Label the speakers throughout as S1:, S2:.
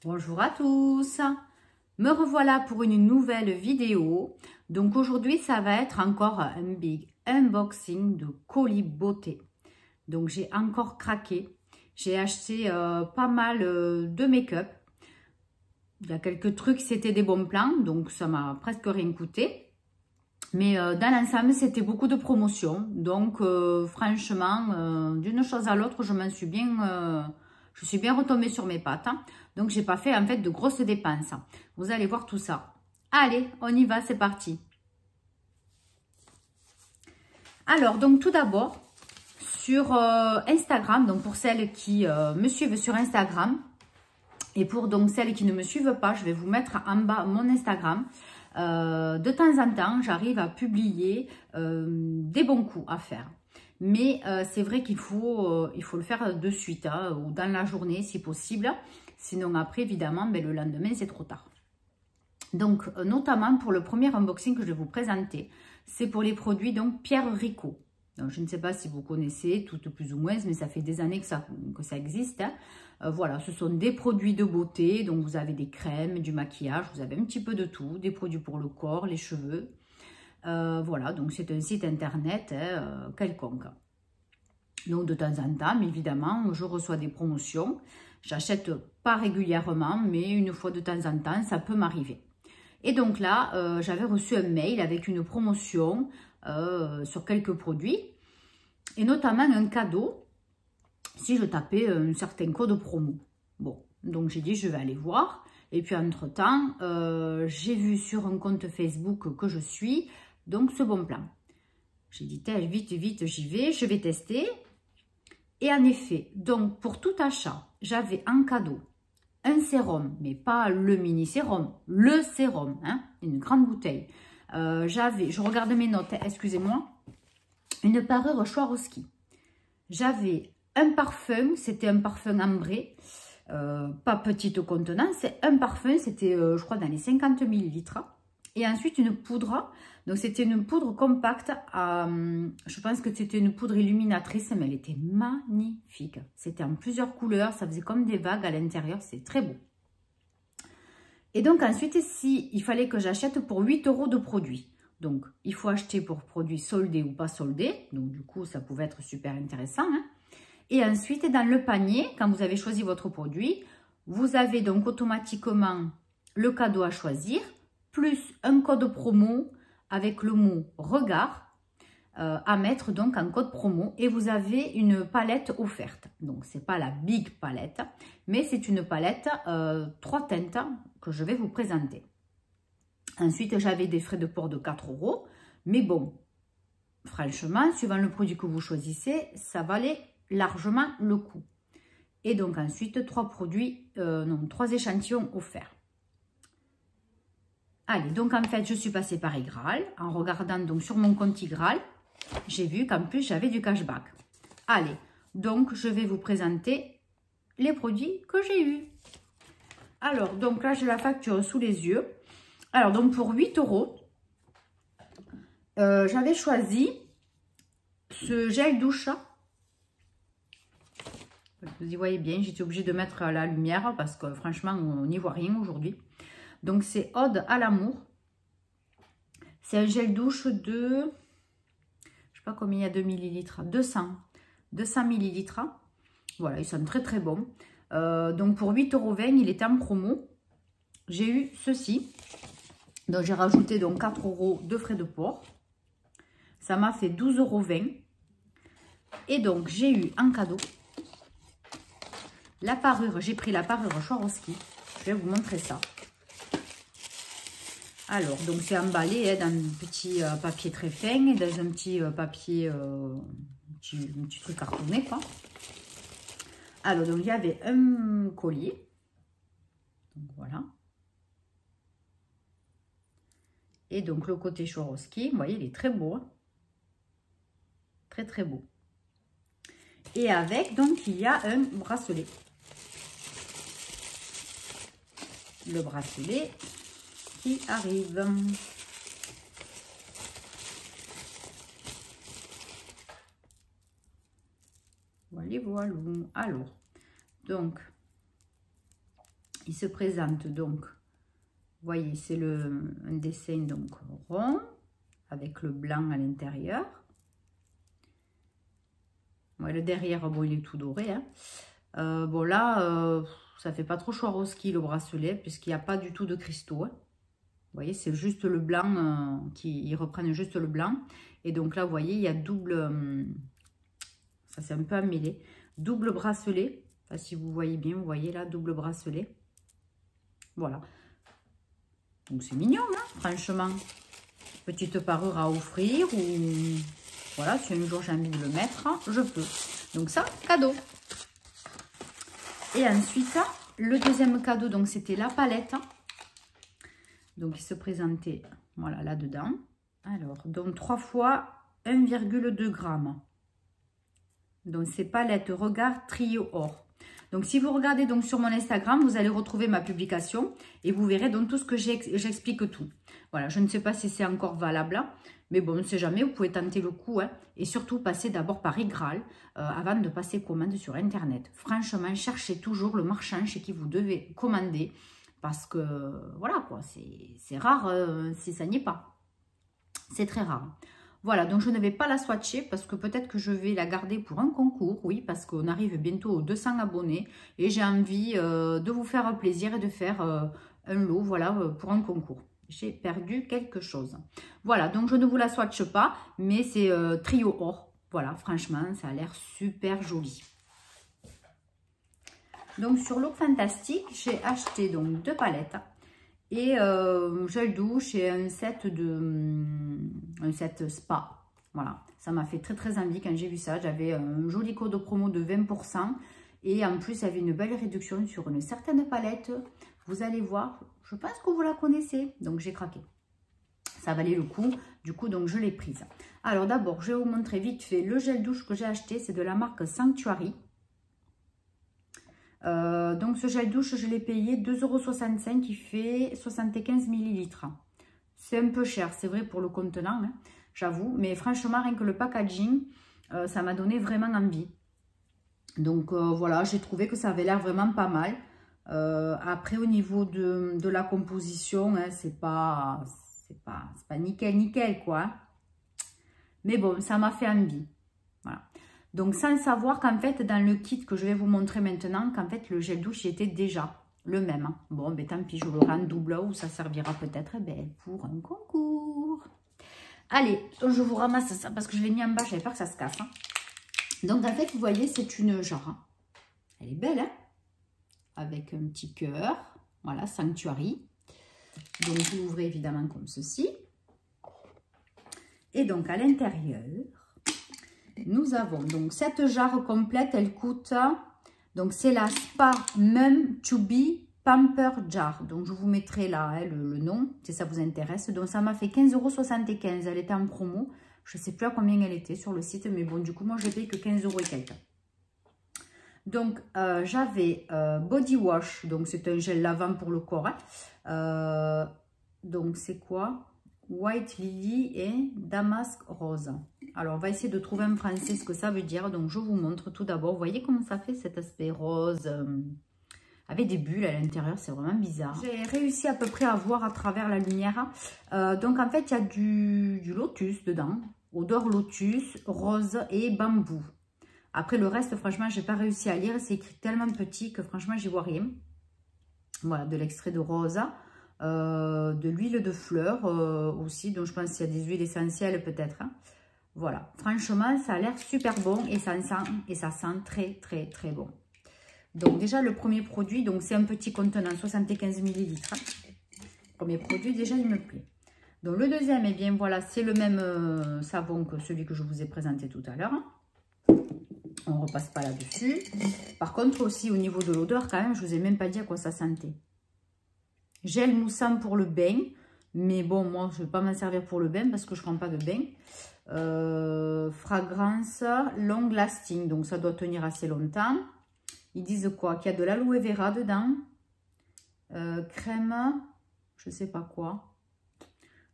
S1: Bonjour à tous, me revoilà pour une nouvelle vidéo. Donc aujourd'hui ça va être encore un big unboxing de colis beauté. Donc j'ai encore craqué, j'ai acheté pas mal de make-up. Il y a quelques trucs, c'était des bons plans, donc ça m'a presque rien coûté. Mais dans l'ensemble, c'était beaucoup de promotions. Donc franchement, d'une chose à l'autre, je suis bien retombée sur mes pattes. Hein. Donc j'ai pas fait en fait de grosses dépenses. Vous allez voir tout ça. Allez, on y va, c'est parti. Alors, donc tout d'abord, sur Instagram, donc pour celles qui me suivent sur Instagram, et pour donc celles qui ne me suivent pas, je vais vous mettre en bas mon Instagram. De temps en temps, j'arrive à publier des bons coups à faire. Mais c'est vrai qu'il faut le faire de suite, hein, ou dans la journée si possible. Sinon après, évidemment, ben, le lendemain, c'est trop tard. Donc, notamment pour le premier unboxing que je vais vous présenter, c'est pour les produits donc Pierre Rico. Donc, je ne sais pas si vous connaissez, toutes plus ou moins, mais ça fait des années que ça existe. Hein. Voilà, ce sont des produits de beauté. Donc, vous avez des crèmes, du maquillage, vous avez un petit peu de tout. Des produits pour le corps, les cheveux. Voilà, donc c'est un site internet quelconque. Donc, de temps en temps, évidemment, je reçois des promotions. J'achète pas régulièrement, mais une fois de temps en temps, ça peut m'arriver. Et donc là, j'avais reçu un mail avec une promotion sur quelques produits et notamment un cadeau si je tapais un certain code promo. Bon, donc j'ai dit je vais aller voir. Et puis entre-temps, j'ai vu sur un compte Facebook que je suis, donc ce bon plan. J'ai dit vite, vite, j'y vais, je vais tester. Et en effet, donc pour tout achat, j'avais en cadeau un sérum, mais pas le mini sérum, le sérum, hein, une grande bouteille. Je regarde mes notes, excusez-moi, une parure Swarovski. J'avais un parfum, c'était un parfum ambré, pas petite contenance, c'est un parfum, c'était je crois dans les 50 ml. Et ensuite une poudre, donc c'était une poudre compacte, je pense que c'était une poudre illuminatrice, mais elle était magnifique. C'était en plusieurs couleurs, ça faisait comme des vagues à l'intérieur, c'est très beau. Et donc ensuite, il fallait que j'achète pour 8 € de produits. Donc il faut acheter pour produits soldés ou pas soldés, donc du coup ça pouvait être super intéressant. Hein. Et ensuite dans le panier, quand vous avez choisi votre produit, vous avez donc automatiquement le cadeau à choisir, plus un code promo avec le mot regard à mettre donc en code promo et vous avez une palette offerte. Donc c'est pas la big palette, mais c'est une palette 3 teintes que je vais vous présenter. Ensuite j'avais des frais de port de 4 €, mais bon, franchement, suivant le produit que vous choisissez, ça valait largement le coup. Et donc ensuite 3 échantillons offerts. Allez, donc en fait, je suis passée par Igral. En regardant donc sur mon compte Igral, j'ai vu qu'en plus, j'avais du cashback. Allez, donc je vais vous présenter les produits que j'ai eus. Alors, donc là, j'ai la facture sous les yeux. Alors, donc pour 8 €, j'avais choisi ce gel douche. Vous y voyez bien, j'étais obligée de mettre la lumière parce que franchement, on n'y voit rien aujourd'hui. Donc, c'est Ode à l'amour. C'est un gel douche de, je sais pas combien il y a de millilitres, 200 millilitres. Voilà, ils sont très très bons. Donc, pour 8,20 €, il était en promo. J'ai eu ceci. Donc, j'ai rajouté donc 4 € de frais de port. Ça m'a fait 12,20 €. Et donc, j'ai eu en cadeau la parure. J'ai pris la parure Swarovski. Je vais vous montrer ça. Alors, donc c'est emballé dans un petit papier très fin et dans un petit papier, un petit truc cartonné, quoi. Alors, donc il y avait un collier. Donc voilà. Et donc le côté Swarovski, vous voyez, il est très beau. Hein. Très très beau. Et avec, donc, il y a un bracelet. Le bracelet qui arrive. Voilà, voilà. Alors, donc, Il se présente donc, vous voyez, c'est un dessin donc rond, avec le blanc à l'intérieur. Ouais, le derrière, bon, il est tout doré. Hein. Bon, là, ça fait pas trop Swarovski le bracelet, puisqu'il n'y a pas du tout de cristaux. Hein. Vous voyez, c'est juste le blanc, ils reprennent juste le blanc. Et donc là, vous voyez, il y a double, ça c'est un peu emmêlé, double bracelet. Enfin, si vous voyez bien, vous voyez là, double bracelet. Voilà. Donc c'est mignon, hein, franchement. Petite parure à offrir ou... Voilà, si un jour j'ai envie de le mettre, je peux. Donc ça, cadeau. Et ensuite, le deuxième cadeau, donc c'était la palette. Donc il se présentait, voilà, là-dedans. Alors, donc 3 fois 1,2 g. Donc c'est palette regard trio or. Donc si vous regardez donc sur mon Instagram, vous allez retrouver ma publication et vous verrez donc tout ce que j'explique tout. Voilà, je ne sais pas si c'est encore valable, hein, mais bon, on ne sait jamais, vous pouvez tenter le coup. Hein, et surtout, passer d'abord par Igral avant de passer commande sur Internet. Franchement, cherchez toujours le marchand chez qui vous devez commander parce que, voilà quoi, c'est rare si ça n'y est pas. C'est très rare. Voilà, donc je ne vais pas la swatcher parce que peut-être que je vais la garder pour un concours. Oui, parce qu'on arrive bientôt aux 200 abonnés et j'ai envie de vous faire plaisir et de faire un lot, voilà, pour un concours. J'ai perdu quelque chose. Voilà, donc je ne vous la swatche pas, mais c'est trio or. Voilà, franchement, ça a l'air super joli. Donc sur Look Fantastic, j'ai acheté donc 2 palettes et gel douche et un set spa. Voilà, ça m'a fait très envie quand j'ai vu ça. J'avais un joli code promo de 20% et en plus il y avait une belle réduction sur une certaine palette. Vous allez voir, je pense que vous la connaissez, donc j'ai craqué. Ça valait le coup, du coup donc je l'ai prise. Alors d'abord, je vais vous montrer vite fait le gel douche que j'ai acheté, c'est de la marque Sanctuary. Donc ce gel douche, je l'ai payé 2,65 € qui fait 75 ml. C'est un peu cher, c'est vrai pour le contenant, hein, j'avoue. Mais franchement, rien que le packaging, ça m'a donné vraiment envie. Donc voilà, j'ai trouvé que ça avait l'air vraiment pas mal. Après, au niveau de la composition, hein, c'est pas nickel, quoi. Hein. Mais bon, ça m'a fait envie. Voilà. Donc, sans savoir qu'en fait, dans le kit que je vais vous montrer maintenant, qu'en fait, le gel douche était déjà le même. Hein. Bon, ben tant pis, je l'aurai en double ou ça servira peut-être pour un concours. Allez, je vous ramasse ça parce que je l'ai mis en bas, j'avais peur que ça se casse. Hein. Donc, en fait, vous voyez, c'est une jarre. Hein. Elle est belle, hein, avec un petit cœur. Voilà, Sanctuary. Donc, vous ouvrez évidemment comme ceci. Et donc, à l'intérieur... Nous avons donc cette jarre complète, elle coûte, donc c'est la Spa Mum To Be Pamper Jar. Donc je vous mettrai là hein, le nom si ça vous intéresse. Donc ça m'a fait 15,75 €, elle était en promo. Je ne sais plus à combien elle était sur le site, mais bon du coup moi je paye que 15 € et quelques. Donc j'avais Body Wash, donc c'est un gel lavant pour le corps. Hein. Donc c'est quoi? White Lily et Damask Rose. Alors, on va essayer de trouver en français ce que ça veut dire. Donc, je vous montre tout d'abord. Vous voyez comment ça fait cet aspect rose avec des bulles à l'intérieur. C'est vraiment bizarre. J'ai réussi à peu près à voir à travers la lumière. Donc, en fait, il y a du lotus dedans. Odeur lotus, rose et bambou. Après, le reste, franchement, je n'ai pas réussi à lire. C'est écrit tellement petit que franchement, j'y vois rien. Voilà, de l'extrait de rose. De l'huile de fleurs aussi, donc je pense qu'il y a des huiles essentielles peut-être. Hein. Voilà, franchement, ça a l'air super bon et ça sent très bon. Donc déjà, le premier produit, donc c'est un petit contenant, 75 ml. Premier produit, déjà, il me plaît. Donc le deuxième, eh bien voilà, c'est le même savon que celui que je vous ai présenté tout à l'heure. On ne repasse pas là-dessus. Par contre, aussi au niveau de l'odeur, quand même, je ne vous ai même pas dit à quoi ça sentait. Gel moussant pour le bain. Mais bon, moi, je ne vais pas m'en servir pour le bain parce que je ne prends pas de bain. Fragrance long lasting. Donc, ça doit tenir assez longtemps. Ils disent quoi? Qu'il y a de l'aloe vera dedans. Crème, je ne sais pas quoi.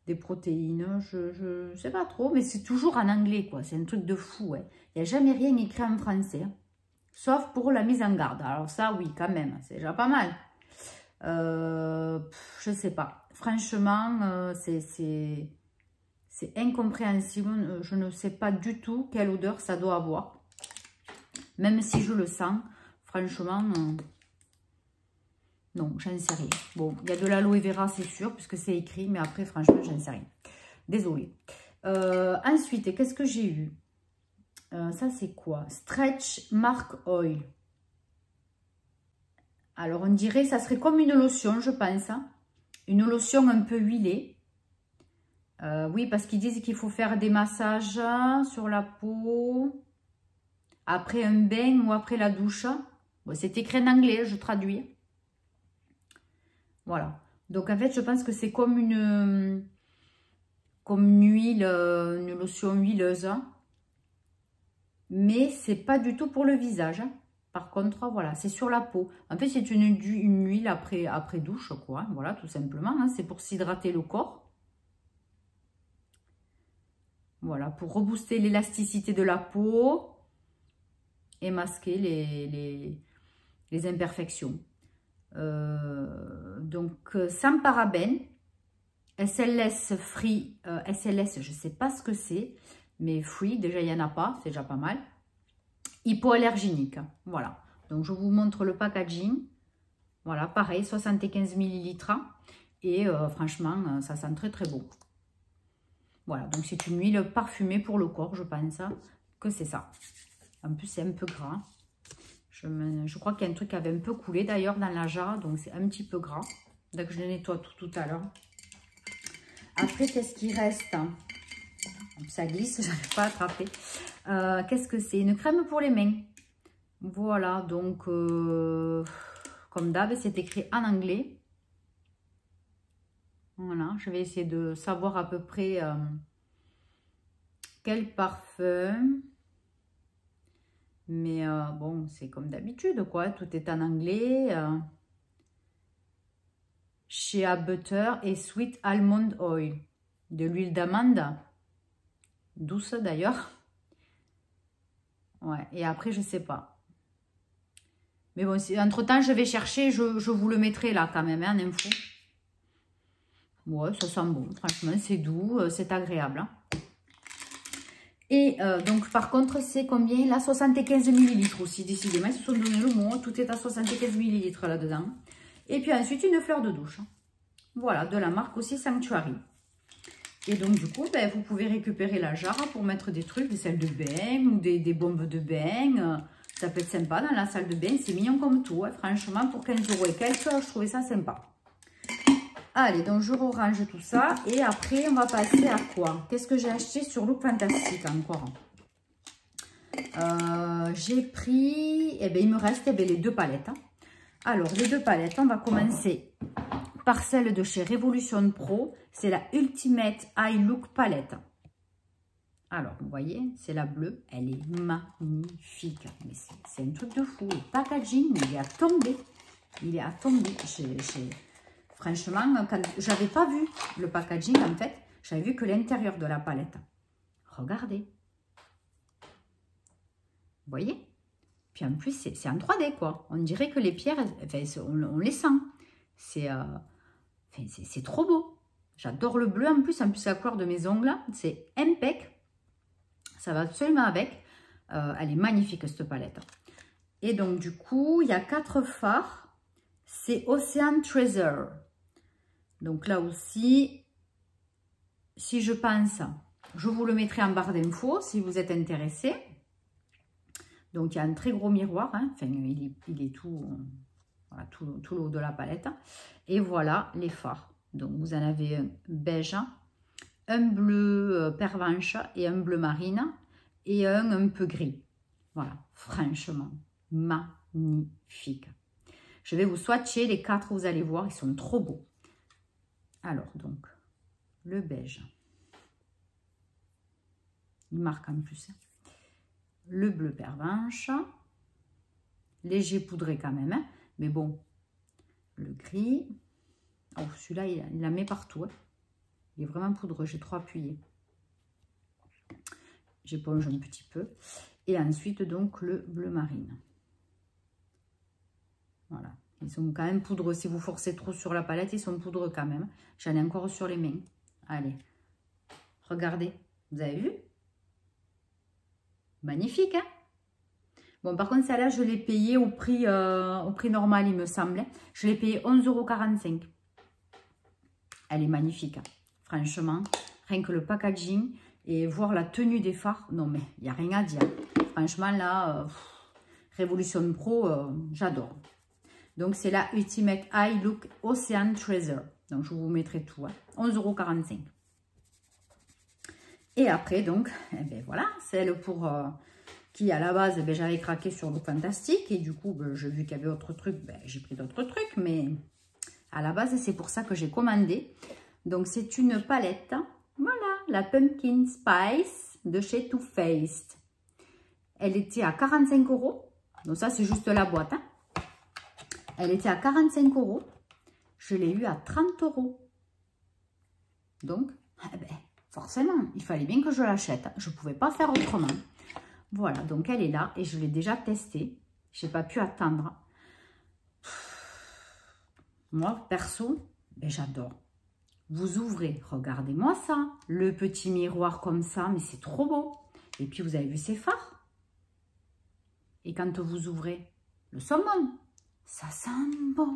S1: Des protéines, je ne sais pas trop. Mais c'est toujours en anglais, quoi. C'est un truc de fou. Ouais. Il n'y a jamais rien écrit en français. Sauf pour la mise en garde. Alors ça, oui, quand même. C'est déjà pas mal. Je sais pas. Franchement, c'est incompréhensible. Je ne sais pas du tout quelle odeur ça doit avoir. Même si je le sens, franchement, non, j'en sais rien. Bon, il y a de l'aloe vera, c'est sûr, puisque c'est écrit, mais après, franchement, j'en sais rien. Désolée. Ensuite, qu'est-ce que j'ai eu? Ça, c'est quoi? Stretch Mark Oil. Alors, on dirait, ça serait comme une lotion, je pense. Hein. Une lotion un peu huilée. Oui, parce qu'ils disent qu'il faut faire des massages sur la peau après un bain ou après la douche. Bon, c'est écrit en anglais, je traduis. Voilà. Donc, en fait, je pense que c'est comme une huile, une lotion huileuse. Mais c'est pas du tout pour le visage. Par contre, voilà, c'est sur la peau. En fait, c'est une huile après douche, quoi. Voilà, tout simplement. Hein. C'est pour s'hydrater le corps. Voilà, pour rebooster l'élasticité de la peau et masquer les imperfections. Donc, sans parabènes, SLS free, SLS, je ne sais pas ce que c'est, mais free, déjà, il n'y en a pas, c'est déjà pas mal. Hypoallergénique, voilà. Donc, je vous montre le packaging. Voilà, pareil, 75 ml. Et franchement, ça sent très, très bon. Voilà, donc c'est une huile parfumée pour le corps, je pense que c'est ça. En plus, c'est un peu gras. Je crois qu'il y a un truc qui avait un peu coulé d'ailleurs dans la jarre, donc c'est un petit peu gras. Donc je le nettoie tout à l'heure. Après, qu'est-ce qui reste? Ça glisse, je n'arrive pas à attraper. Qu'est-ce que c'est? Une crème pour les mains. Voilà, donc comme d'hab, c'est écrit en anglais. Voilà, je vais essayer de savoir à peu près quel parfum. Mais bon, c'est comme d'habitude, quoi. Tout est en anglais. Shea Butter et Sweet Almond Oil. De l'huile d'amande. Douce, d'ailleurs. Ouais, et après, je sais pas. Mais bon, entre-temps, je vais chercher. Je vous le mettrai là, quand même, hein, en info. Ouais, ça sent bon. Franchement, c'est doux, c'est agréable. Hein. Et donc, par contre, c'est combien? Là, 75 ml aussi. Décidément, ils se sont donné le mot. Tout est à 75 ml là-dedans. Et puis ensuite, une fleur de douche. Voilà, de la marque aussi Sanctuary. Et donc, du coup, ben, vous pouvez récupérer la jarre pour mettre des trucs, des salles de bain ou des bombes de bain. Ça peut être sympa dans la salle de bain. C'est mignon comme tout. Hein. Franchement, pour 15 € et quelques, je trouvais ça sympa. Allez, donc je range tout ça. Et après, on va passer à quoi? Qu'est-ce que j'ai acheté sur Look Fantastic encore? J'ai pris... Eh bien, il me reste les deux palettes. Hein. Alors, les deux palettes, on va commencer par celle de chez Revolution Pro. C'est la Ultimate Eye Look Palette. Alors, vous voyez, c'est la bleue. Elle est magnifique. Mais c'est un truc de fou. Le packaging, il est à tomber. Il est à tomber. Franchement, quand j'avais pas vu le packaging, en fait, j'avais vu que l'intérieur de la palette. Regardez. Vous voyez? Puis en plus, c'est en 3D, quoi. On dirait que les pierres, enfin, on les sent. C'est trop beau. J'adore le bleu en plus la couleur de mes ongles. C'est impec. Ça va absolument avec. Elle est magnifique, cette palette. Et donc, du coup, il y a 4 fards. C'est Ocean Treasure. Donc là aussi, si je pense, je vous le mettrai en barre d'infos si vous êtes intéressé. Donc il y a un très gros miroir, hein. Enfin il est tout, voilà, tout le haut de la palette. Et voilà les fards. Donc vous en avez un beige, un bleu pervenche et un bleu marine et un peu gris. Voilà, franchement, magnifique. Je vais vous swatcher les 4, vous allez voir, ils sont trop beaux. Alors, donc, le beige. Il marque en plus. Le bleu pervenche. Léger poudré quand même. Hein, mais bon, le gris. Oh, celui-là, il la met partout. Hein. Il est vraiment poudreux. J'ai trop appuyé. J'éponge un petit peu. Et ensuite, donc, le bleu marine. Voilà. Ils sont quand même poudreux. Si vous forcez trop sur la palette, ils sont poudreux quand même. J'en ai encore sur les mains. Allez, regardez. Vous avez vu? Magnifique, hein? Bon, par contre, celle-là, je l'ai payée au prix normal, il me semble. Je l'ai payée 11,45 €. Elle est magnifique, hein. Franchement. Rien que le packaging et voir la tenue des fards. Non, mais il n'y a rien à dire. Franchement, là, Revolution Pro, j'adore. Donc, c'est la Ultimate Eye Look Ocean Treasure. Donc, je vous mettrai tout. Hein. 11,45 €. Et après, donc, eh ben, voilà, celle pour qui, à la base, ben, j'avais craqué sur Look Fantastique. Et du coup, ben, j'ai vu qu'il y avait d'autres trucs. Ben, j'ai pris d'autres trucs. Mais à la base, c'est pour ça que j'ai commandé. Donc, c'est une palette. Voilà, la Pumpkin Spice de chez Too Faced. Elle était à 45 €. Donc, ça, c'est juste la boîte. Hein. Elle était à 45 €. Je l'ai eu à 30 €. Donc, eh ben, forcément, il fallait bien que je l'achète. Je ne pouvais pas faire autrement. Voilà, donc elle est là et je l'ai déjà testée. Je n'ai pas pu attendre. Moi, perso, ben, j'adore. Vous ouvrez, regardez-moi ça. Le petit miroir comme ça, mais c'est trop beau. Et puis, vous avez vu ces fards. Et quand vous ouvrez le saumon, ça sent bon.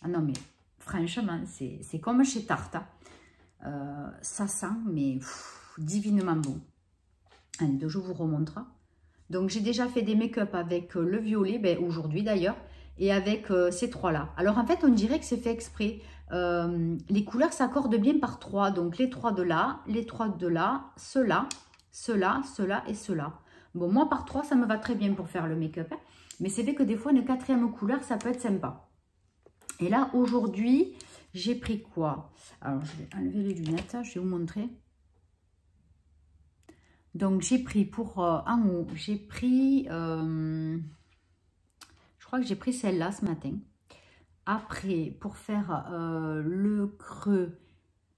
S1: Ah non, mais franchement, c'est comme chez Tarte. Ça sent, mais divinement bon. Allez, donc je vous remontre. Donc, j'ai déjà fait des make-up avec le violet, ben, aujourd'hui d'ailleurs, et avec ces trois-là. Alors, en fait, on dirait que c'est fait exprès. Les couleurs s'accordent bien par trois. Donc, les trois de là, les trois de là, ceux-là, ceux-là, ceux-là et ceux-là. Bon, moi, par trois, ça me va très bien pour faire le make-up. Hein. Mais c'est vrai que des fois, une quatrième couleur, ça peut être sympa. Et là, aujourd'hui, j'ai pris quoi? Alors, je vais enlever les lunettes, je vais vous montrer. Donc, j'ai pris pour en haut, j'ai pris, je crois que j'ai pris celle-là ce matin. Après, pour faire le creux,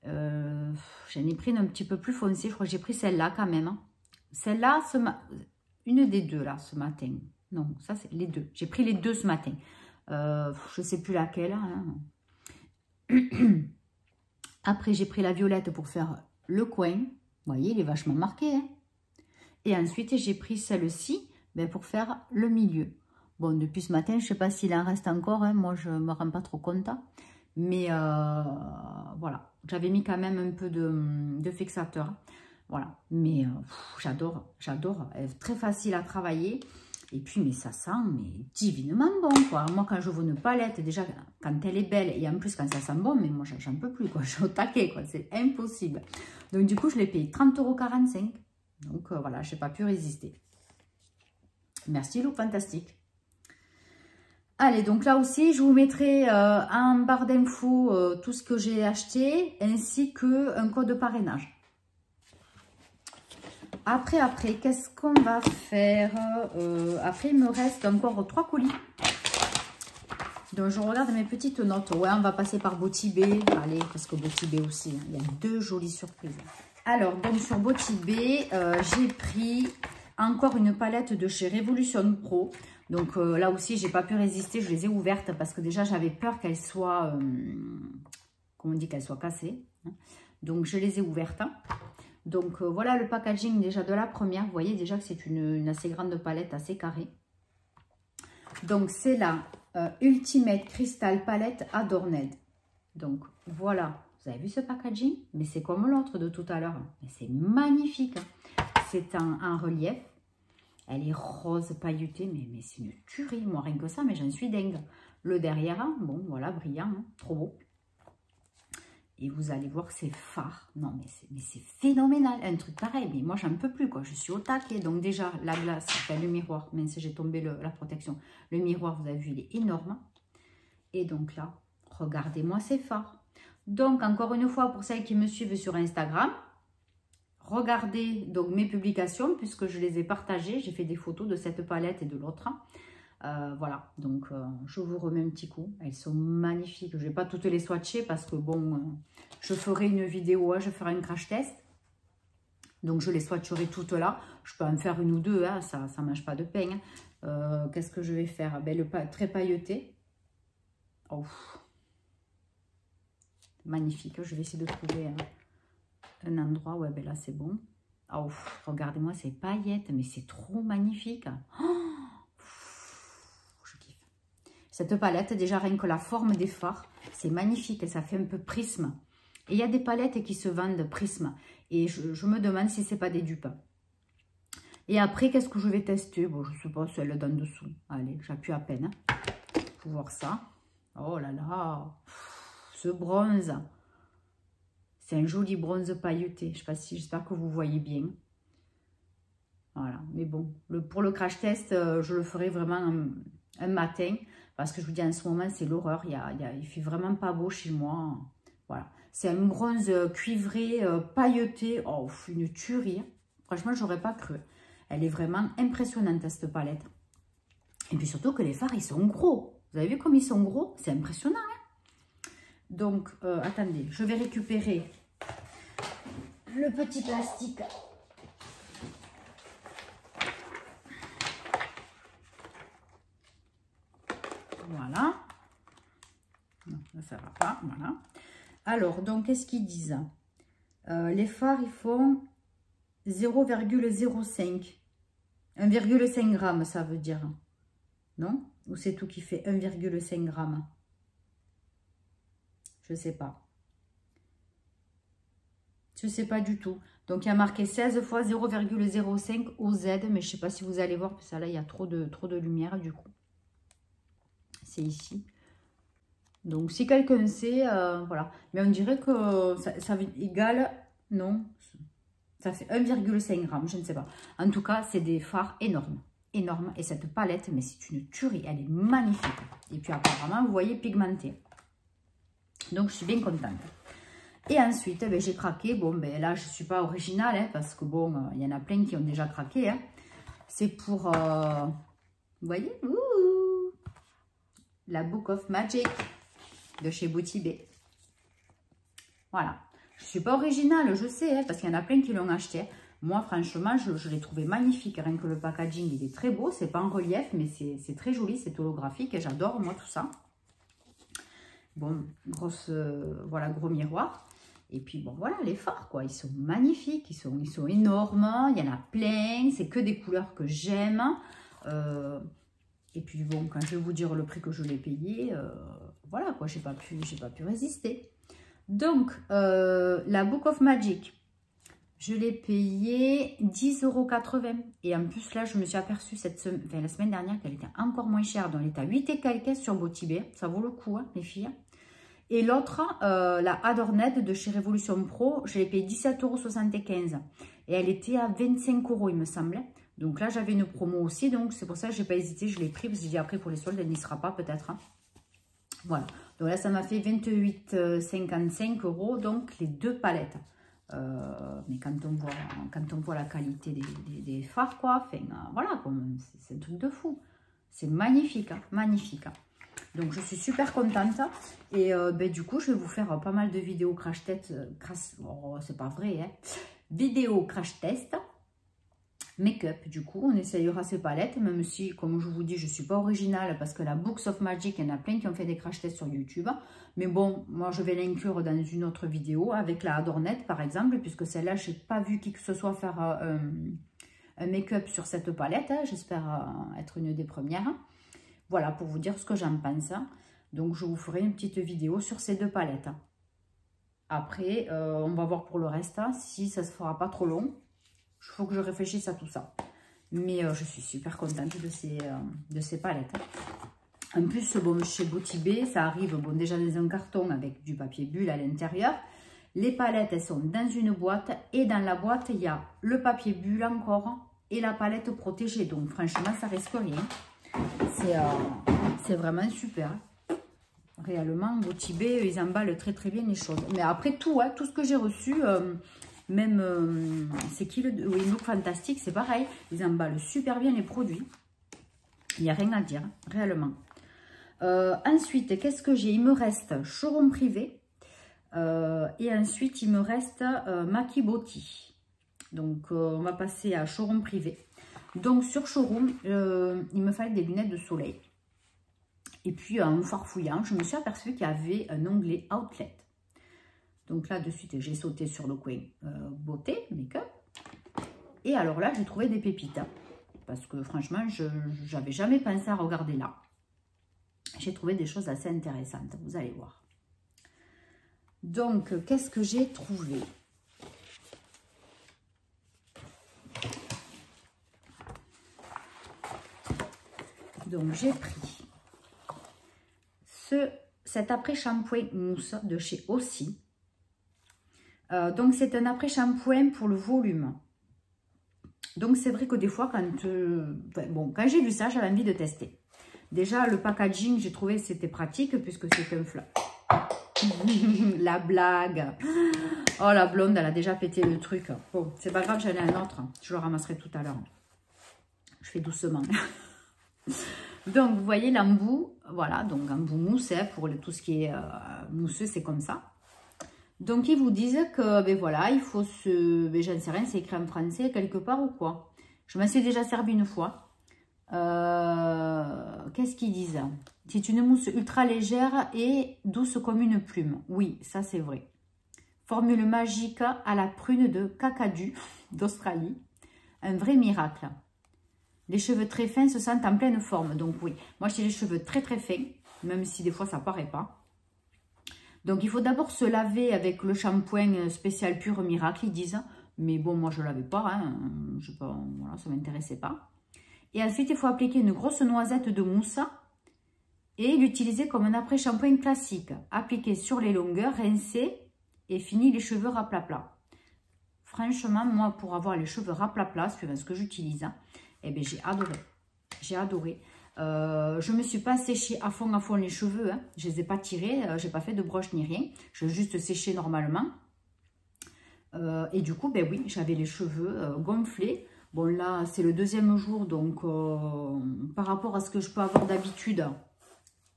S1: j'en ai pris une un petit peu plus foncé. Je crois que j'ai pris celle-là quand même. Hein. Celle-là, une des deux là ce matin. Non, ça c'est les deux. J'ai pris les deux ce matin. Je ne sais plus laquelle. Hein. Après, j'ai pris la violette pour faire le coin. Vous voyez, il est vachement marqué. Hein. Et ensuite, j'ai pris celle-ci ben, pour faire le milieu. Bon, depuis ce matin, je ne sais pas s'il en reste encore. Hein. Moi, je ne me rends pas trop compte. Mais voilà, j'avais mis quand même un peu de fixateur. Voilà, mais j'adore, j'adore. Elle est très facile à travailler. Et puis, mais ça sent mais divinement bon, quoi. Moi, quand je vois une palette, déjà, quand elle est belle, et en plus, quand ça sent bon, mais moi, j'en peux plus, quoi. Je suis au taquet, quoi. C'est impossible. Donc, du coup, je l'ai payé 30,45 €. Donc, voilà, je n'ai pas pu résister. Merci, Look Fantastique. Allez, donc là aussi, je vous mettrai en barre d'infos tout ce que j'ai acheté, ainsi qu'un code de parrainage. Après, qu'est-ce qu'on va faire? Après, il me reste encore 3 colis. Donc, je regarde mes petites notes. Ouais, on va passer par Botibé. Allez, parce que Botibé aussi, hein, il y a 2 jolies surprises. Alors, donc sur Botibé, j'ai pris encore une palette de chez Revolution Pro. Donc là aussi, j'ai pas pu résister. Je les ai ouvertes parce que déjà, j'avais peur qu'elles soient, comment on dit, qu'elles soient cassées. Hein. Donc, je les ai ouvertes. Hein. Donc, voilà le packaging déjà de la première. Vous voyez déjà que c'est une assez grande palette, assez carrée. Donc, c'est la Ultimate Crystal Palette Adorned. Donc, voilà. Vous avez vu ce packaging? Mais c'est comme l'autre de tout à l'heure. Mais c'est magnifique. C'est un relief. Elle est rose pailletée. Mais c'est une tuerie. Moi, rien que ça, mais j'en suis dingue. Le derrière, bon, voilà, brillant. Hein, trop beau. Et vous allez voir ces fards. Non, mais c'est phénoménal. Un truc pareil. Mais moi, j'en peux plus, quoi. Je suis au taquet. Donc, déjà, la glace, enfin, le miroir. Même si j'ai tombé la protection. Le miroir, vous avez vu, il est énorme. Et donc là, regardez-moi ces fards. Donc, encore une fois, pour celles qui me suivent sur Instagram, regardez donc mes publications puisque je les ai partagées. J'ai fait des photos de cette palette et de l'autre. Voilà, donc je vous remets un petit coup. Elles sont magnifiques. Je ne vais pas toutes les swatcher parce que bon, je ferai une vidéo, hein, je ferai un crash test. Donc, je les swatcherai toutes là. Je peux en faire une ou deux, hein, ça ne mange pas de pain. Qu'est-ce que je vais faire? Ben, le très pailleté. Oh. Magnifique. Je vais essayer de trouver un endroit. Ouais, ben là, c'est bon. Oh, regardez-moi ces paillettes. Mais c'est trop magnifique. Oh, je kiffe. Cette palette, déjà, rien que la forme des fards, c'est magnifique. Ça fait un peu prisme. Et il y a des palettes qui se vendent prisme. Et je me demande si ce n'est pas des dupes. Et après, qu'est-ce que je vais tester? Bon, je ne sais pas, celle d'en dessous. Allez, j'appuie à peine. Pour voir ça. Oh là là. Ce bronze. C'est un joli bronze pailleté. Je sais pas si, j'espère que vous voyez bien. Voilà. Mais bon, pour le crash test, je le ferai vraiment un matin. Parce que je vous dis, en ce moment, c'est l'horreur. Il fait vraiment pas beau chez moi. Voilà. C'est un bronze cuivré, pailleté. Oh, une tuerie. Franchement, j'aurais pas cru. Elle est vraiment impressionnante, cette palette. Et puis surtout que les fards, ils sont gros. Vous avez vu comme ils sont gros? C'est impressionnant. Hein? Donc, attendez, je vais récupérer le petit plastique. Voilà. Non, ça ne va pas. Voilà. Alors, donc, qu'est-ce qu'ils disent? Les fards, ils font 0,05. 1,5 g, ça veut dire. Non? Ou c'est tout qui fait 1,5 g? Je ne sais pas. Je ne sais pas du tout. Donc, il y a marqué 16 fois 0,05 OZ. Mais je ne sais pas si vous allez voir. Parce que là, il y a trop de lumière, du coup. C'est ici. Donc, si quelqu'un sait, voilà. Mais on dirait que ça égale... Non, ça fait 1,5 g, je ne sais pas. En tout cas, c'est des fards énormes. Énormes. Et cette palette, mais c'est une tuerie. Elle est magnifique. Et puis, apparemment, vous voyez, pigmentée. Donc, je suis bien contente. Et ensuite, ben, j'ai craqué. Bon, ben là, je ne suis pas originale, hein, parce que bon, il y en a plein qui ont déjà craqué. Hein. C'est pour, vous voyez, la Book of Magic de chez Bottibé. Voilà. Je ne suis pas originale, je sais, hein, parce qu'il y en a plein qui l'ont acheté. Moi, franchement, je l'ai trouvé magnifique. Rien que le packaging, il est très beau. C'est pas en relief, mais c'est très joli. C'est holographique et j'adore, moi, tout ça. Bon, voilà, gros miroir. Et puis, bon, voilà, les fards, quoi. Ils sont magnifiques. Ils sont énormes. Il y en a plein. C'est que des couleurs que j'aime. Et puis, bon, quand je vais vous dire le prix que je l'ai payé, voilà, quoi. J'ai pas pu résister. Donc, la Book of Magic, je l'ai payé 10,80 €. Et en plus, là, je me suis aperçue la semaine dernière qu'elle était encore moins chère. Donc, elle est à 8 et quelques sur Bottibé. Ça vaut le coup, hein, les filles. Et l'autre, la Adorned de chez Révolution Pro, je l'ai payé 17,75 €. Et elle était à 25 €, il me semblait. Donc là, j'avais une promo aussi. Donc, c'est pour ça que je n'ai pas hésité. Je l'ai pris parce que j'ai dit après, pour les soldes, elle n'y sera pas peut-être. Hein. Voilà. Donc là, ça m'a fait 28,55 €. Donc, les deux palettes. Mais quand on voit la qualité des fards, quoi. Enfin, voilà, c'est un truc de fou. C'est magnifique. Hein, magnifique. Hein. Donc, je suis super contente. Et ben, du coup, je vais vous faire pas mal de vidéos crash test. Oh, c'est pas vrai, hein. Vidéo crash test. Make-up. Du coup, on essayera ces palettes. Même si, comme je vous dis, je ne suis pas originale. Parce que la Books of Magic, il y en a plein qui ont fait des crash tests sur YouTube. Mais bon, moi, je vais l'inclure dans une autre vidéo. Avec la Adorned, par exemple. Puisque celle-là, je n'ai pas vu qui que ce soit faire un make-up sur cette palette. Hein. J'espère être une des premières. Voilà, pour vous dire ce que j'en pense. Donc, je vous ferai une petite vidéo sur ces deux palettes. Après, on va voir pour le reste, si ça ne se fera pas trop long. Il faut que je réfléchisse à tout ça. Mais je suis super contente de ces palettes. En plus, bon, chez Bottibé, ça arrive bon, déjà dans un carton avec du papier bulle à l'intérieur. Les palettes, elles sont dans une boîte. Et dans la boîte, il y a le papier bulle encore et la palette protégée. Donc, franchement, ça risque rien. C'est vraiment super. Réellement, Bottibé, ils emballent très très bien les choses. Mais après tout, hein, tout ce que j'ai reçu, même, c'est qui le Look Fantastique, c'est pareil. Ils emballent super bien les produits. Il n'y a rien à dire, réellement. Ensuite, qu'est-ce que j'ai? Il me reste Showroom Privé. Et ensuite, il me reste Maki Beauty. Donc, on va passer à Showroom Privé. Donc, sur Showroom, il me fallait des lunettes de soleil. Et puis en farfouillant, je me suis aperçue qu'il y avait un onglet Outlet. Donc là, de suite, j'ai sauté sur le coin beauté, make-up. Et alors là, j'ai trouvé des pépites. Hein, parce que franchement, je n'avais jamais pensé à regarder là. J'ai trouvé des choses assez intéressantes, vous allez voir. Donc, qu'est-ce que j'ai trouvé? Donc, j'ai pris cet après-shampoing mousse de chez Aussi. Donc, c'est un après-shampoing pour le volume. Donc, c'est vrai que des fois, quand j'ai vu ça, j'avais envie de tester. Déjà, le packaging, j'ai trouvé que c'était pratique puisque c'est un flap. La blague. Oh, la blonde, elle a déjà pété le truc. Bon, c'est pas grave, j'en ai un autre. Je le ramasserai tout à l'heure. Je fais doucement. Donc, vous voyez l'embout. Voilà, donc embout mousse, hein, pour tout ce qui est mousseux, c'est comme ça. Donc, ils vous disent que, ben voilà, il faut se... Ben, j'en sais rien, c'est écrit en français quelque part ou quoi. Je m'en suis déjà servi une fois. Qu'est-ce qu'ils disent? C'est une mousse ultra légère et douce comme une plume. Oui, ça c'est vrai. Formule magique à la prune de Kakadu d'Australie. Un vrai miracle. Les cheveux très fins se sentent en pleine forme. Donc oui, moi j'ai les cheveux très très fins, même si des fois ça paraît pas. Donc, il faut d'abord se laver avec le shampoing spécial Pure Miracle, ils disent. Mais bon, moi, je ne l'avais pas. Hein. Voilà, ça ne m'intéressait pas. Et ensuite, il faut appliquer une grosse noisette de mousse et l'utiliser comme un après-shampoing classique. Appliquer sur les longueurs, rincer et fini les cheveux raplapla. Franchement, moi, pour avoir les cheveux raplapla, suivant ce que j'utilise, hein, eh bien, j'ai adoré. J'ai adoré. Je ne me suis pas séché à fond les cheveux. Hein. Je ne les ai pas tirés. Je n'ai pas fait de broche ni rien. Je l'ai juste séché normalement. Et du coup, ben oui, j'avais les cheveux gonflés. Bon, là, c'est le deuxième jour. Donc, par rapport à ce que je peux avoir d'habitude,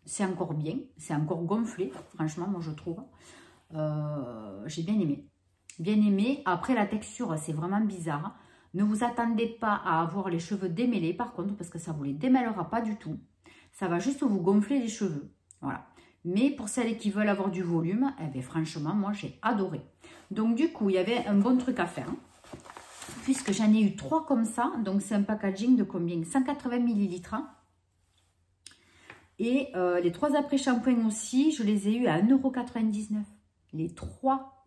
S1: c'est encore bien. C'est encore gonflé. Franchement, moi, je trouve. J'ai bien aimé. Bien aimé. Après, la texture, c'est vraiment bizarre. Ne vous attendez pas à avoir les cheveux démêlés par contre, parce que ça ne vous les démêlera pas du tout. Ça va juste vous gonfler les cheveux. Voilà. Mais pour celles qui veulent avoir du volume, eh bien, franchement, moi, j'ai adoré. Donc, du coup, il y avait un bon truc à faire. Hein, puisque j'en ai eu 3 comme ça. Donc, c'est un packaging de combien? 180 ml. Et les 3 après-shampoings aussi, je les ai eu à 1,99 €. Les 3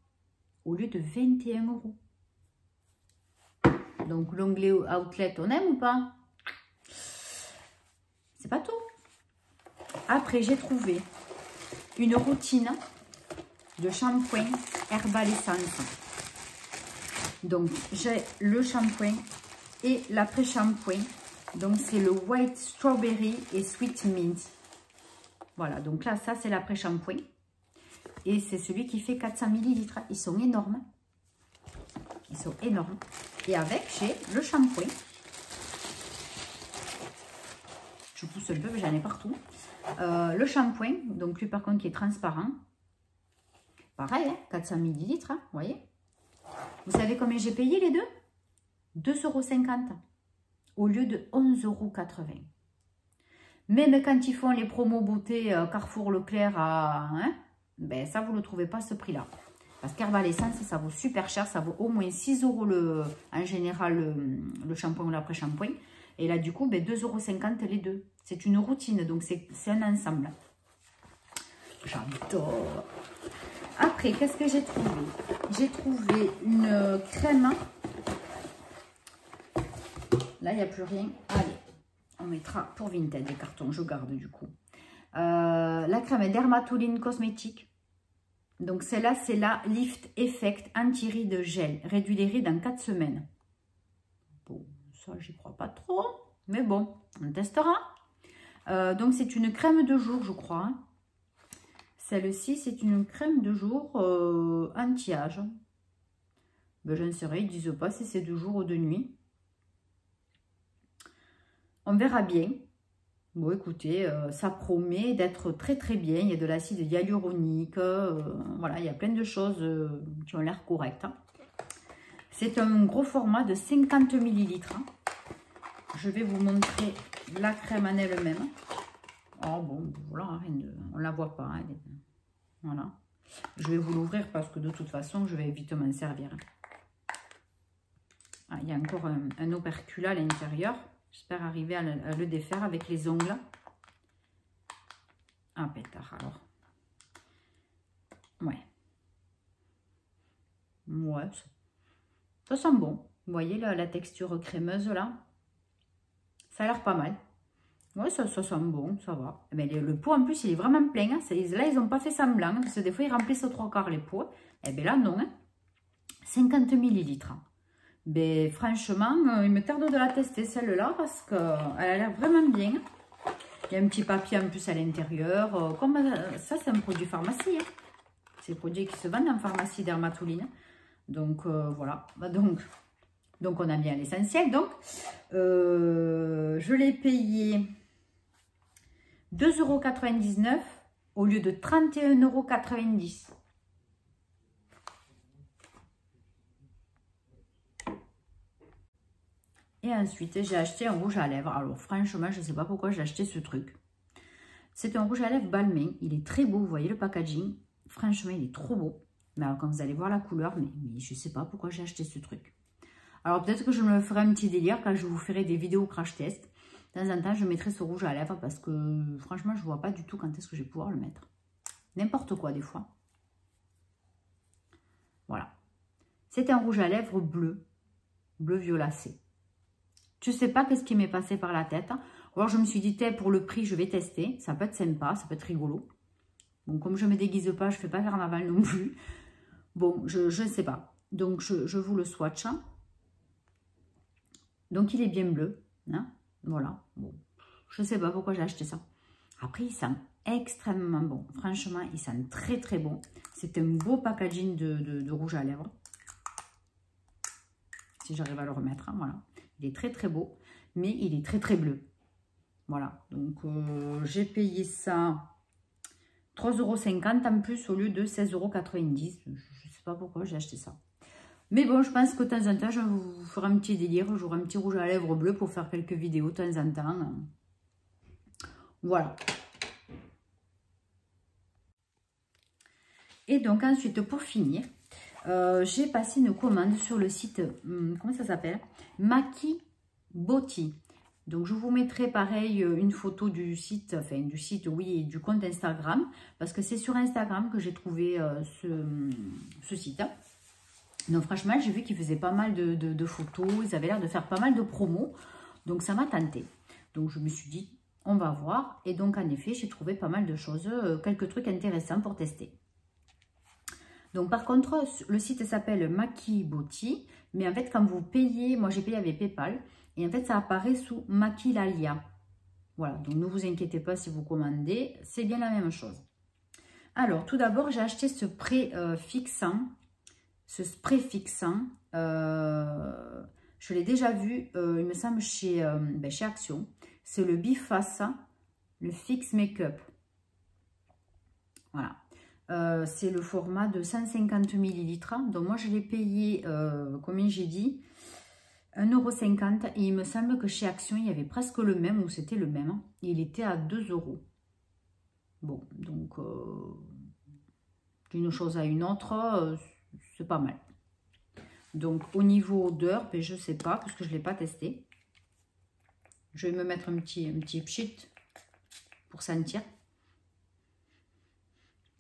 S1: au lieu de 21 €. Donc, l'onglet Outlet, on aime ou pas? C'est pas tout. Après, j'ai trouvé une routine de shampoing Herbal Essence. Donc, j'ai le shampoing et l'après-shampoing. Donc, c'est le White Strawberry et Sweet Mint. Voilà, donc là, ça, c'est l'après-shampoing. Et c'est celui qui fait 400 ml. Ils sont énormes. Ils sont énormes. Et avec, j'ai le shampoing. Je pousse un peu, mais j'en ai partout. Le shampoing, donc lui par contre qui est transparent. Pareil, hein, 400 ml, hein, vous voyez. Vous savez combien j'ai payé les deux? 2,50 € au lieu de 11,80 €. Même quand ils font les promos beauté Carrefour Leclerc, hein, ben ça vous ne le trouvez pas à ce prix-là. Parce qu'Herbal Essence, ça vaut super cher. Ça vaut au moins 6 € en général le shampoing ou l'après-shampoing. Et là, du coup, ben, 2,50 € les deux. C'est une routine, donc c'est un ensemble. J'adore. Après, qu'est-ce que j'ai trouvé? J'ai trouvé une crème. Là, il n'y a plus rien. Allez, on mettra pour Vinted des cartons. Je garde du coup. La crème Dermatoline Cosmétique. Donc, celle-là, c'est la Lift Effect Anti-Rides Gel. Réduit les rides en 4 semaines. Bon, ça, j'y crois pas trop. Mais bon, on testera. Donc, c'est une crème de jour, je crois. Hein. Celle-ci, c'est une crème de jour anti-âge. Ben, je ne sais rien, ils ne disent pas si c'est de jour ou de nuit. On verra bien. Bon, écoutez, ça promet d'être très très bien. Il y a de l'acide hyaluronique. Voilà, il y a plein de choses qui ont l'air correctes. Hein. C'est un gros format de 50 ml. Hein. Je vais vous montrer la crème en elle-même. Oh bon, voilà, on ne la voit pas. Hein, voilà. Je vais vous l'ouvrir parce que de toute façon, je vais vite m'en servir. Ah, il y a encore un opercule à l'intérieur. J'espère arriver à le défaire avec les ongles. Ah, pétard, alors. Ouais. Ouais, ça sent bon. Vous voyez la texture crémeuse, là? Ça a l'air pas mal. Ouais, ça sent bon, ça va. Mais le pot, en plus, il est vraiment plein. Hein. Là, ils n'ont pas fait semblant. Parce que des fois, ils remplissent aux 3/4 les pots. Et bien là, non. Hein. 50 millilitres. Ben, franchement, il me tarde de la tester, celle-là, parce qu'elle a l'air vraiment bien. Il y a un petit papier en plus à l'intérieur. Comme ça, c'est un produit pharmacie. Hein. C'est un produit qui se vend en pharmacie Dermatoline. Donc, voilà. Donc, on a bien l'essentiel. Donc, je l'ai payé 2,99 € au lieu de 31,90 €. Et ensuite, j'ai acheté un rouge à lèvres. Alors, franchement, je ne sais pas pourquoi j'ai acheté ce truc. C'est un rouge à lèvres Balmain. Il est très beau, vous voyez le packaging. Franchement, il est trop beau. Mais alors, quand vous allez voir la couleur, mais je ne sais pas pourquoi j'ai acheté ce truc. Alors, peut-être que je me ferai un petit délire quand je vous ferai des vidéos crash test. De temps en temps, je mettrai ce rouge à lèvres parce que, franchement, je ne vois pas du tout quand est-ce que je vais pouvoir le mettre. N'importe quoi, des fois. Voilà. C'est un rouge à lèvres bleu. Bleu violacé. Je ne sais pas qu'est-ce qui m'est passé par la tête. Alors, je me suis dit, pour le prix, je vais tester. Ça peut être sympa, ça peut être rigolo. Bon, comme je ne me déguise pas, je ne fais pas carnaval non plus. Bon, je ne sais pas. Donc, je vous le swatch. Donc, il est bien bleu. Hein, voilà. Bon, je ne sais pas pourquoi j'ai acheté ça. Après, il sent extrêmement bon. Franchement, il sent très, très bon. C'est un beau packaging de rouge à lèvres. Si j'arrive à le remettre, hein, voilà. Il est très, très beau. Mais il est très, très bleu. Voilà. Donc, j'ai payé ça 3,50 € en plus au lieu de 16,90 €. Je ne sais pas pourquoi j'ai acheté ça. Mais bon, je pense que de temps en temps, je vous ferai un petit délire. J'aurai un petit rouge à lèvres bleu pour faire quelques vidéos de temps en temps. Voilà. Et donc ensuite, pour finir, j'ai passé une commande sur le site, comment ça s'appelle? Maki Beauty. Donc, je vous mettrai pareil une photo du site, enfin du site, oui, et du compte Instagram. Parce que c'est sur Instagram que j'ai trouvé ce site. Donc, franchement, j'ai vu qu'ils faisaient pas mal de photos. Ils avaient l'air de faire pas mal de promos. Donc, ça m'a tenté. Donc, je me suis dit, on va voir. Et donc, en effet, j'ai trouvé pas mal de choses, quelques trucs intéressants pour tester. Donc, par contre, le site s'appelle Maki Beauty. Mais en fait, quand vous payez, moi, j'ai payé avec PayPal. Et en fait, ça apparaît sous Maki Lalia. Voilà, donc ne vous inquiétez pas si vous commandez. C'est bien la même chose. Alors, tout d'abord, j'ai acheté ce spray fixant. Ce spray fixant, je l'ai déjà vu, il me semble, chez Action. C'est le Biface, le Fix Make-up. Voilà. C'est le format de 150 ml. Donc, moi, je l'ai payé, combien j'ai dit, 1,50 € et il me semble que chez Action, il y avait presque le même ou c'était le même. Il était à 2 €. Bon, donc, d'une chose à une autre, c'est pas mal. Donc, au niveau odeur, ben, je ne sais pas, parce que je ne l'ai pas testé. Je vais me mettre un petit pchit pour sentir.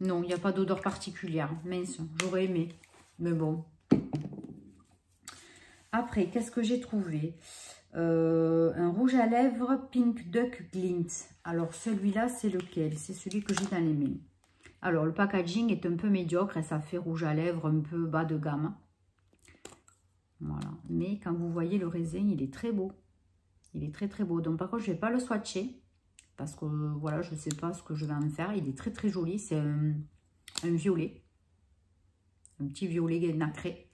S1: Non, il n'y a pas d'odeur particulière. Mince, j'aurais aimé. Mais bon. Après, qu'est-ce que j'ai trouvé? Un rouge à lèvres Pink Duck Glint. Alors, celui-là, c'est lequel? C'est celui que j'ai dans les mains. Alors, le packaging est un peu médiocre et ça fait rouge à lèvres un peu bas de gamme. Voilà. Mais quand vous voyez le raisin, il est très beau. Il est très, très beau. Donc, par contre, je ne vais pas le swatcher. Parce que, voilà, je ne sais pas ce que je vais en faire. Il est très, très joli. C'est un violet. Un petit violet nacré.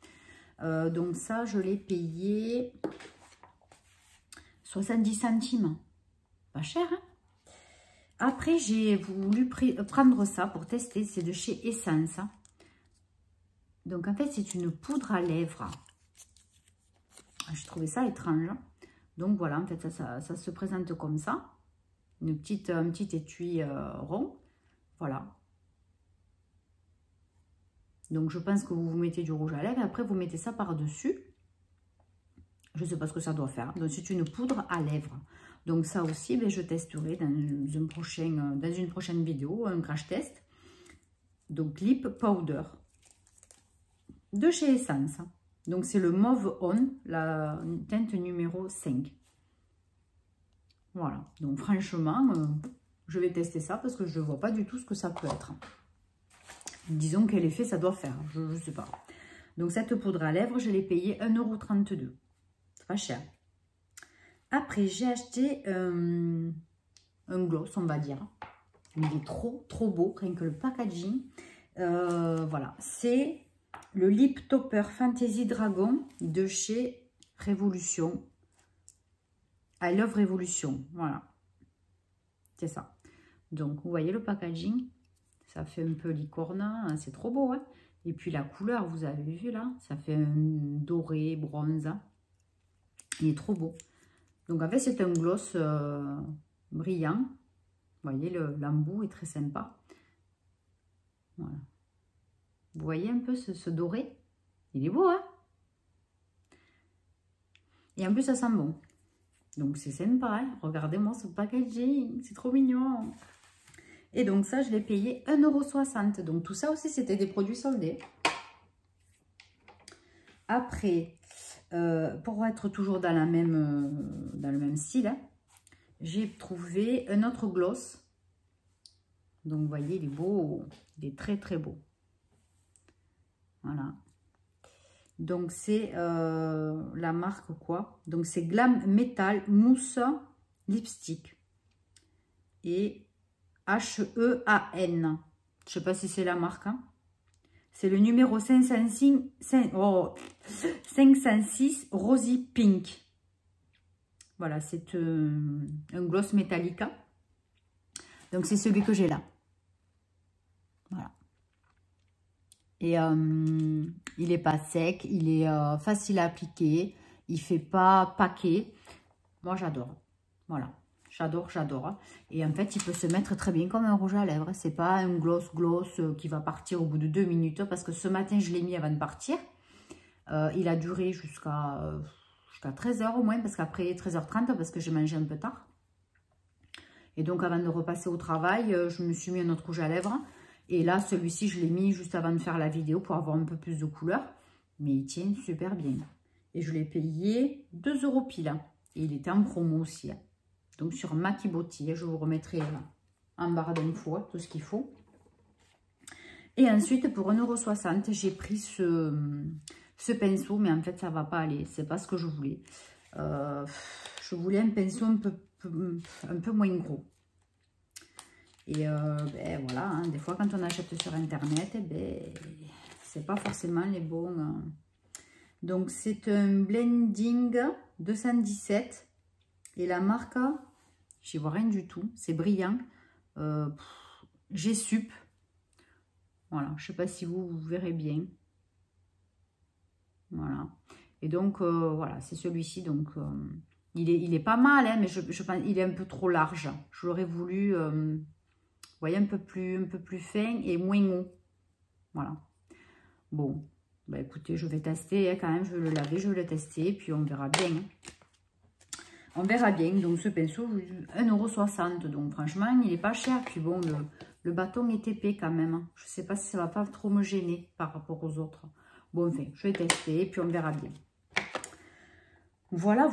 S1: Donc, ça, je l'ai payé 70 centimes. Pas cher, hein? Après, j'ai voulu prendre ça pour tester. C'est de chez Essence. Donc, en fait, c'est une poudre à lèvres. J'ai trouvé ça étrange. Donc, voilà, en fait, ça se présente comme ça. un petit étui rond. Voilà. Donc, je pense que vous mettez du rouge à lèvres. Et après, vous mettez ça par-dessus. Je ne sais pas ce que ça doit faire. Donc, c'est une poudre à lèvres. Donc, ça aussi, ben, je testerai dans une prochaine vidéo, un crash test. Donc, Lip Powder de chez Essence. Donc, c'est le Mauve On, la teinte numéro 5. Voilà. Donc, franchement, je vais tester ça parce que je ne vois pas du tout ce que ça peut être. Disons quel effet ça doit faire. Je ne sais pas. Donc, cette poudre à lèvres, je l'ai payée 1,32 €. C'est pas cher. Après, j'ai acheté un gloss, on va dire. Il est trop beau, rien que le packaging. Voilà. C'est le Lip Topper Fantasy Dragon de chez Révolution. I Love Révolution. Voilà. C'est ça. Donc, vous voyez le packaging. Ça fait un peu licorne. Hein, c'est trop beau. Hein. Et puis, la couleur, vous avez vu là. Ça fait un doré, bronze. Il est trop beau. Donc, en fait, c'est un gloss brillant. Vous voyez, l'embout est très sympa. Voilà. Vous voyez un peu ce doré? Il est beau, hein? Et en plus, ça sent bon. Donc, c'est sympa, hein? Regardez-moi ce packaging. C'est trop mignon. Et donc, ça, je l'ai payé 1,60 €. Donc, tout ça aussi, c'était des produits soldés. Après, pour être toujours dans le même style, hein, j'ai trouvé un autre gloss. Donc, vous voyez, il est beau. Il est très beau. Voilà. Donc, c'est la marque quoi? Donc, c'est Glam Metal Mousse Lipstick. Et HEAN. Je ne sais pas si c'est la marque. Hein. C'est le numéro 506 Rosy Pink. Voilà, c'est un gloss Metallica. Donc, c'est celui que j'ai là. Voilà. Et il n'est pas sec, il est facile à appliquer, il ne fait pas paquet. Moi, j'adore. Voilà, j'adore. Et en fait, il peut se mettre très bien comme un rouge à lèvres. C'est pas un gloss qui va partir au bout de 2 minutes. Parce que ce matin, je l'ai mis avant de partir. Il a duré jusqu'à 13 h au moins. Parce qu'après 13h30, parce que j'ai mangé un peu tard. Et donc, avant de repasser au travail, je me suis mis un autre rouge à lèvres. Et là, celui-ci, je l'ai mis juste avant de faire la vidéo pour avoir un peu plus de couleur. Mais il tient super bien. Et je l'ai payé 2 € pile. Et il était en promo aussi. Donc, sur Maki Beauty, je vous remettrai en barre d'infos tout ce qu'il faut. Et ensuite, pour 1,60 €, j'ai pris ce pinceau. Mais en fait, ça ne va pas aller. C'est pas ce que je voulais. Je voulais un pinceau un peu moins gros. Et ben voilà, hein, des fois quand on achète sur internet, ben, c'est pas forcément les bons. Donc c'est un blending 217 et la marque, j'y vois rien du tout, c'est brillant. G-Sup. Voilà, je sais pas si vous verrez bien. Voilà. Et donc voilà, c'est celui-ci. Donc il est pas mal, hein, mais je pense il est un peu trop large. Je l'aurais voulu. Vous voyez, un peu plus fin et moins haut. Voilà. Bon, bah écoutez, je vais tester hein, quand même. Je vais le laver, je vais le tester. Puis on verra bien. Hein. On verra bien. Donc ce pinceau, 1,60 €. Donc franchement, il n'est pas cher. Puis bon, le bâton est épais quand même. Je ne sais pas si ça ne va pas trop me gêner par rapport aux autres. Bon, enfin, je vais tester. Puis on verra bien. Voilà.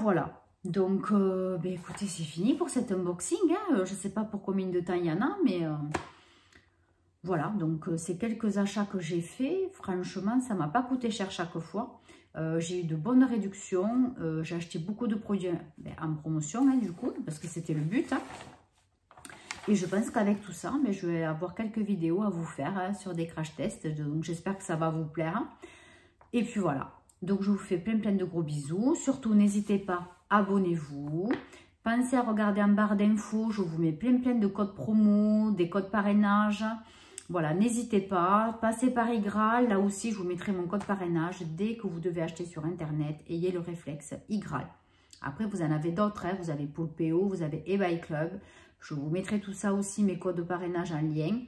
S1: Donc, ben écoutez, c'est fini pour cet unboxing. Hein. Je ne sais pas pour combien de temps il y en a, mais voilà. Donc, c'est quelques achats que j'ai fait. Franchement, ça ne m'a pas coûté cher chaque fois. J'ai eu de bonnes réductions. J'ai acheté beaucoup de produits en promotion, hein, du coup, parce que c'était le but. Hein. Et je pense qu'avec tout ça, je vais avoir quelques vidéos à vous faire hein, sur des crash tests. Donc, j'espère que ça va vous plaire. Et puis, voilà. Donc, je vous fais plein de gros bisous. Surtout, n'hésitez pas, abonnez-vous. Pensez à regarder en barre d'infos. Je vous mets plein de codes promo, des codes parrainage. Voilà, n'hésitez pas. Passez par iGraal. Là aussi, je vous mettrai mon code parrainage. Dès que vous devez acheter sur Internet, ayez le réflexe iGraal. Après, vous en avez d'autres. Hein. Vous avez Poolpeo, vous avez eBay Club. Je vous mettrai tout ça aussi, mes codes de parrainage en lien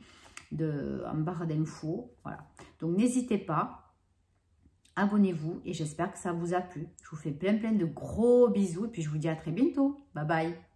S1: en barre d'infos. Voilà. Donc, n'hésitez pas. Abonnez-vous et j'espère que ça vous a plu. Je vous fais plein de gros bisous et puis je vous dis à très bientôt. Bye bye.